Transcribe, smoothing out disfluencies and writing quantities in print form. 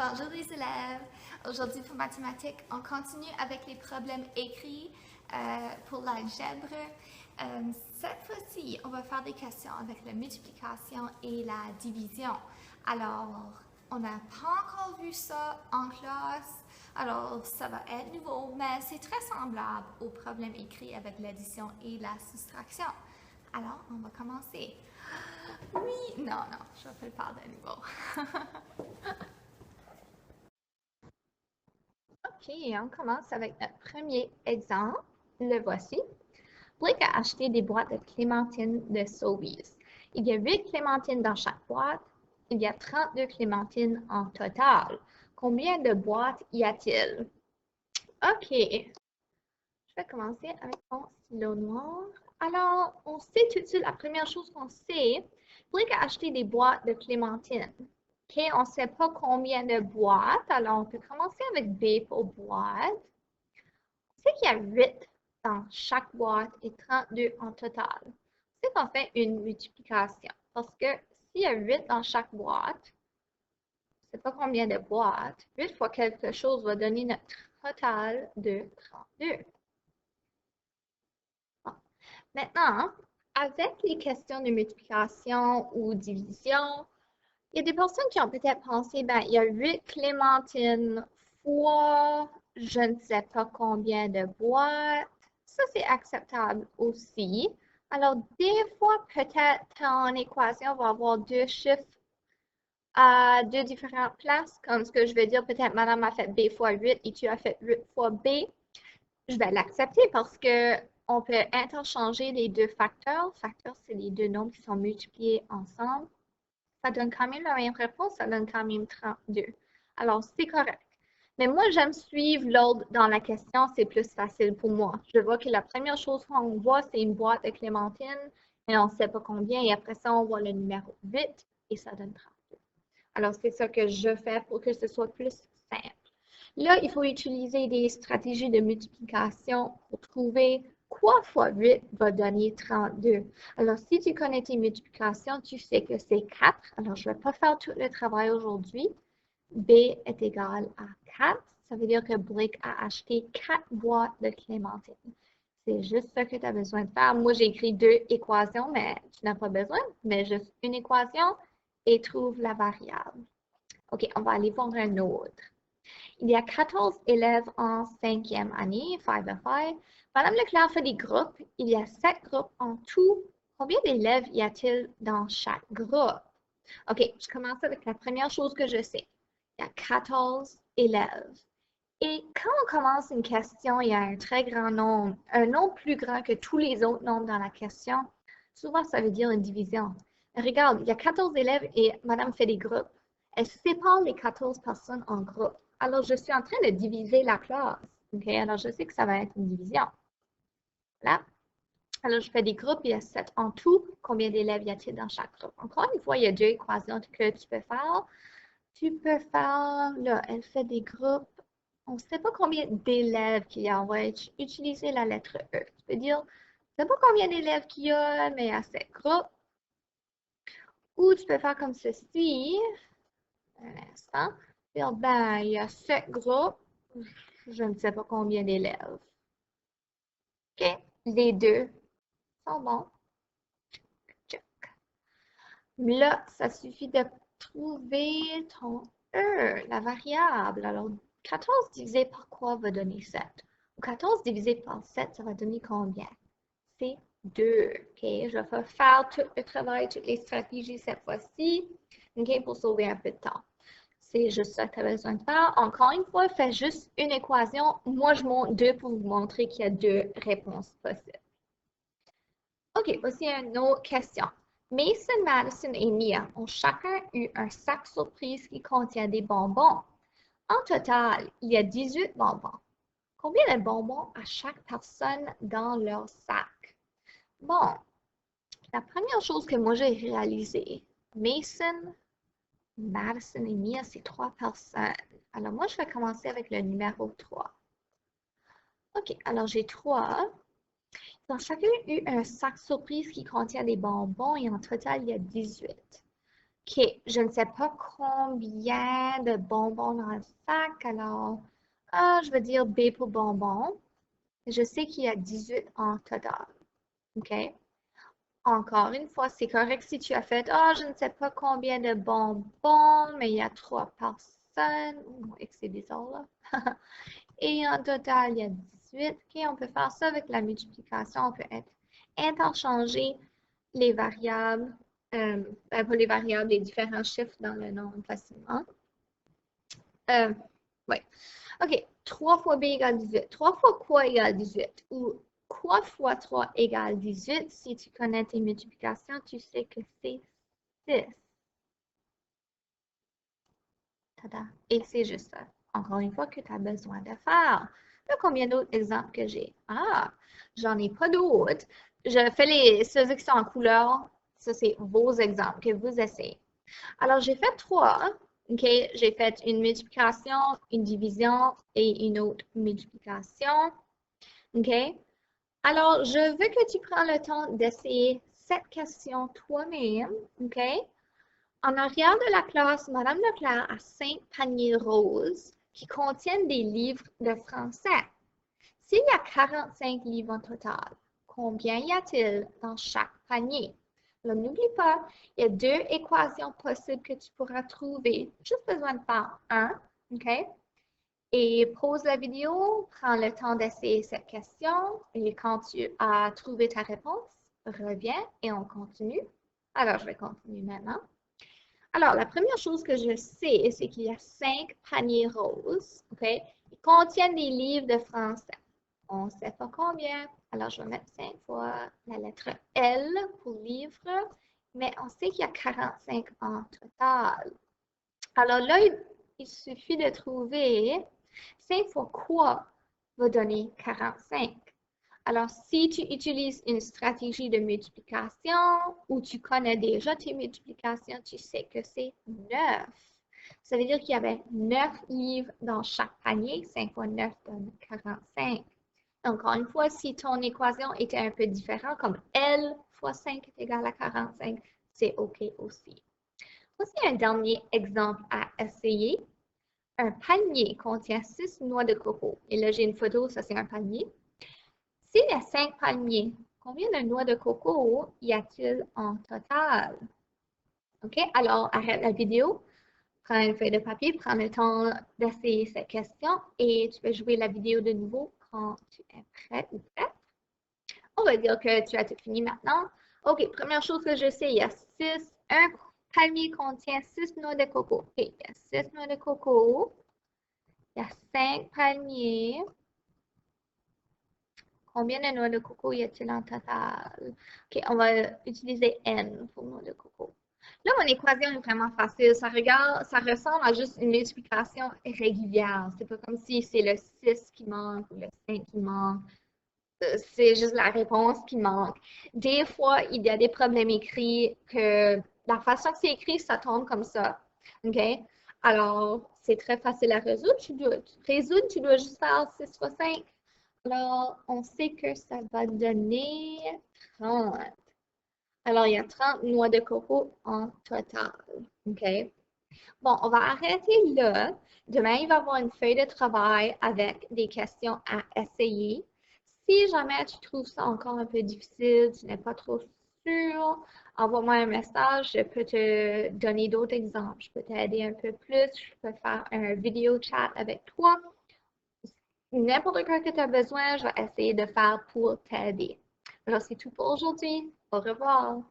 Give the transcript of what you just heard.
Bonjour les élèves! Aujourd'hui pour mathématiques, on continue avec les problèmes écrits pour l'algèbre. Cette fois-ci, on va faire des questions avec la multiplication et la division. Alors, on n'a pas encore vu ça en classe, alors ça va être nouveau, mais c'est très semblable aux problèmes écrits avec l'addition et la soustraction. Alors, on va commencer. Oui, non, je vais pas le faire de nouveau. OK, on commence avec notre premier exemple. Le voici. Blake a acheté des boîtes de clémentines de Sobeys. Il y a 8 clémentines dans chaque boîte. Il y a 32 clémentines en total. Combien de boîtes y a-t-il? OK. Je vais commencer avec mon stylo noir. Alors, on sait tout de suite, la première chose qu'on sait, Blake a acheté des boîtes de clémentines. OK, on ne sait pas combien de boîtes, alors on peut commencer avec B pour boîte. On sait qu'il y a 8 dans chaque boîte et 32 en total. C'est qu'on fait une multiplication parce que s'il y a 8 dans chaque boîte, je ne sais pas combien de boîtes, 8 fois quelque chose va donner notre total de 32. Bon. Maintenant, avec les questions de multiplication ou division, il y a des personnes qui ont peut-être pensé, ben, il y a 8 clémentines fois je ne sais pas combien de boîtes. Ça, c'est acceptable aussi. Alors, des fois, peut-être ton équation va avoir deux chiffres à deux différentes places. Comme ce que je veux dire, peut-être madame a fait B fois 8 et tu as fait 8 fois B. Je vais l'accepter parce que on peut interchanger les deux facteurs. Facteurs, c'est les deux nombres qui sont multipliés ensemble. Ça donne quand même la même réponse, ça donne quand même 32. Alors, c'est correct. Mais moi, j'aime suivre l'ordre dans la question, c'est plus facile pour moi. Je vois que la première chose qu'on voit, c'est une boîte de clémentine, mais on ne sait pas combien, et après ça, on voit le numéro 8, et ça donne 32. Alors, c'est ça que je fais pour que ce soit plus simple. Là, il faut utiliser des stratégies de multiplication pour trouver quoi fois 8 va donner 32. Alors, si tu connais tes multiplications, tu sais que c'est 4. Alors, je ne vais pas faire tout le travail aujourd'hui. B est égal à 4. Ça veut dire que Blake a acheté 4 boîtes de clémentine. C'est juste ce que tu as besoin de faire. Moi, j'ai écrit deux équations, mais tu n'as pas besoin. Mais juste une équation et trouve la variable. OK, on va aller voir un autre. Il y a 14 élèves en cinquième année, 5 à 5. Madame Leclerc fait des groupes. Il y a 7 groupes en tout. Combien d'élèves y a-t-il dans chaque groupe? OK, je commence avec la première chose que je sais. Il y a 14 élèves. Et quand on commence une question, il y a un très grand nombre, un nombre plus grand que tous les autres nombres dans la question. Souvent, ça veut dire une division. Regarde, il y a 14 élèves et Madame fait des groupes. Elle sépare les 14 personnes en groupes. Alors, je suis en train de diviser la classe. OK? Alors, je sais que ça va être une division. Voilà. Alors, je fais des groupes. Il y a 7 en tout. Combien d'élèves y a-t-il dans chaque groupe? Encore une fois, il y a deux équations que tu peux faire. Tu peux faire, là, elle fait des groupes. On ne sait pas combien d'élèves qu'il y a. On va utiliser la lettre E. Tu peux dire, je ne sais pas combien d'élèves qu'il y a, mais il y a 7 groupes. Ou tu peux faire comme ceci. Un instant. Dire, ben, il y a 7 groupes. Je ne sais pas combien d'élèves. OK? Les deux sont bons. Check. Là, ça suffit de trouver ton E, la variable. Alors, 14 divisé par quoi va donner 7? 14 divisé par 7, ça va donner combien? C'est 2. OK, je vais faire tout le travail, toutes les stratégies cette fois-ci, OK, pour sauver un peu de temps. C'est juste ça que tu as besoin de faire. Encore une fois, fais juste une équation. Moi, je monte 2 pour vous montrer qu'il y a deux réponses possibles. OK, voici une autre question. Mason, Madison et Mia ont chacun eu un sac surprise qui contient des bonbons. En total, il y a 18 bonbons. Combien de bonbons a chaque personne dans leur sac? Bon, la première chose que moi j'ai réalisée, Mason, Madison et Mia, c'est 3 personnes. Alors moi, je vais commencer avec le numéro 3. OK, alors j'ai 3. Ils ont chacun eu un sac surprise qui contient des bonbons et en total, il y a 18. OK, je ne sais pas combien de bonbons dans le sac, alors je vais dire B pour bonbons. Je sais qu'il y a 18 en total. OK? Encore une fois, c'est correct si tu as fait, je ne sais pas combien de bonbons, mais il y a 3 personnes. Et que c'est bizarre là. Et en total, il y a 18. OK, on peut faire ça avec la multiplication. On peut interchanger les variables, pas les variables, les différents chiffres dans le nombre facilement. Oui. OK. 3 fois B égale 18. 3 fois quoi égale 18? Ou quoi fois 3 égale 18? Si tu connais tes multiplications, tu sais que c'est 6. Tada. Et c'est juste ça. Encore une fois, que tu as besoin de faire. Là, combien d'autres exemples que j'ai? J'en ai pas d'autres. Je fais ceux qui sont en couleur. Ça, c'est vos exemples que vous essayez. Alors, j'ai fait 3. OK? J'ai fait une multiplication, une division et une autre multiplication. OK? Alors, je veux que tu prennes le temps d'essayer cette question toi-même. OK? En arrière de la classe, Madame Leclerc a 5 paniers roses qui contiennent des livres de français. S'il y a 45 livres en total, combien y a-t-il dans chaque panier? Alors, n'oublie pas, il y a 2 équations possibles que tu pourras trouver. Juste besoin de faire un, OK? Et pause la vidéo, prends le temps d'essayer cette question et quand tu as trouvé ta réponse, reviens et on continue. Alors, je vais continuer maintenant. Alors, la première chose que je sais, c'est qu'il y a 5 paniers roses, OK? Ils contiennent des livres de français. On ne sait pas combien. Alors, je vais mettre 5 fois la lettre L pour livre, mais on sait qu'il y a 45 en total. Alors là, il suffit de trouver 5 fois quoi va donner 45. Alors, si tu utilises une stratégie de multiplication ou tu connais déjà tes multiplications, tu sais que c'est 9. Ça veut dire qu'il y avait 9 livres dans chaque panier. 5 fois 9 donne 45. Encore une fois, si ton équation était un peu différente, comme L fois 5 est égal à 45, c'est OK aussi. Voici un dernier exemple à essayer. Un panier contient 6 noix de coco. Et là, j'ai une photo, ça c'est un panier. S'il y a 5 palmiers, combien de noix de coco y a-t-il en total? OK, alors arrête la vidéo, prends une feuille de papier, prends le temps d'essayer cette question et tu peux jouer la vidéo de nouveau quand tu es prêt ou prête. On va dire que tu as tout fini maintenant. OK, première chose que je sais, il y a 6. Un palmier contient 6 noix de coco. OK, il y a 6 noix de coco. Il y a 5 palmiers. Combien de noix de coco y a-t-il en total? OK, on va utiliser N pour noix de coco. Là, mon équation est vraiment facile. Ça ressemble à juste une multiplication régulière. C'est pas comme si c'est le 6 qui manque ou le 5 qui manque. C'est juste la réponse qui manque. Des fois, il y a des problèmes écrits que la façon que c'est écrit, ça tombe comme ça. OK? Alors, c'est très facile à résoudre. Tu dois juste faire 6 fois 5. Alors, on sait que ça va donner 30. Alors, il y a 30 noix de coco en total. OK? Bon, on va arrêter là. Demain, il va y avoir une feuille de travail avec des questions à essayer. Si jamais tu trouves ça encore un peu difficile, tu n'es pas trop sûr, envoie-moi un message. Je peux te donner d'autres exemples. Je peux t'aider un peu plus. Je peux faire un vidéo chat avec toi. N'importe quoi que tu as besoin, je vais essayer de faire pour t'aider. Alors, c'est tout pour aujourd'hui. Au revoir.